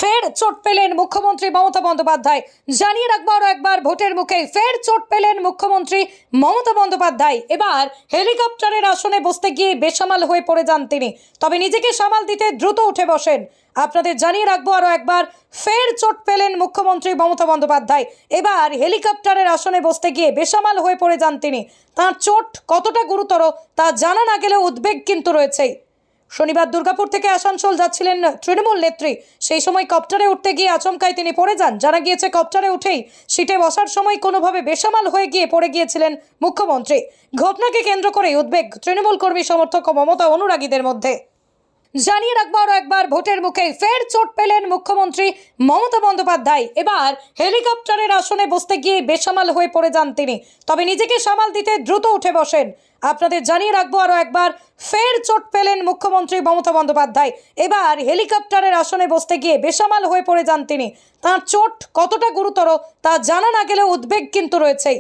ফের চোট পেলেন মুখ্যমন্ত্রী মমতা বন্দ্যোপাধ্যায়। জানিয়ে রাখবো আরো একবার, ভোটের মুখে ফের চোট পেলেন মুখ্যমন্ত্রী মমতা বন্দ্যোপাধ্যায়। এবার হেলিকপ্টারের আসনে বসতে গিয়ে বেসামাল হয়ে পড়ে যান তিনি, তবে নিজেকে সামাল দিতে দ্রুত উঠে বসেন। আপনাদের জানিয়ে রাখবো আরো একবার, ফের চোট পেলেন মুখ্যমন্ত্রী মমতা বন্দ্যোপাধ্যায়। এবার হেলিকপ্টারের আসনে বসতে গিয়ে বেসামাল হয়ে পড়ে যান তিনি। তার চোট কতটা গুরুতর তা জানা না গেলেও উদ্বেগ কিন্তু রয়েছেই। শনিবার দুর্গাপুর থেকে আসানসোল যাচ্ছিলেন তৃণমূল নেত্রী, সেই সময় কপ্টারে উঠতে গিয়ে আচমকায় তিনি পড়ে যান। জানা গিয়েছে কপ্টারে উঠেই সিটে বসার সময় কোনোভাবে বেসামাল হয়ে গিয়ে পড়ে গিয়েছিলেন মুখ্যমন্ত্রী। ঘটনাকে কেন্দ্র করে উদ্বেগ তৃণমূল কর্মী সমর্থক ও মমতা অনুরাগীদের মধ্যে। জানিয়ে রাখবো আরো একবার, ভোটের মুখে ফের চোট পেলেন মুখ্যমন্ত্রী মমতা বন্দ্যোপাধ্যায়। এবার হেলিকপ্টারের আসনে বসতে গিয়ে বেসামাল হয়ে পড়ে যান তিনি, তবে নিজেকে সামাল দিতে দ্রুত উঠে বসেন। আপনাদের জানিয়ে রাখবো আরো একবার, ফের চোট পেলেন মুখ্যমন্ত্রী মমতা বন্দ্যোপাধ্যায়। এবার হেলিকপ্টারের আসনে বসতে গিয়ে বেসামাল হয়ে পড়ে যান তিনি। তার চোট কতটা গুরুতর তা জানা না গেলেও উদ্বেগ কিন্তু রয়েছেই।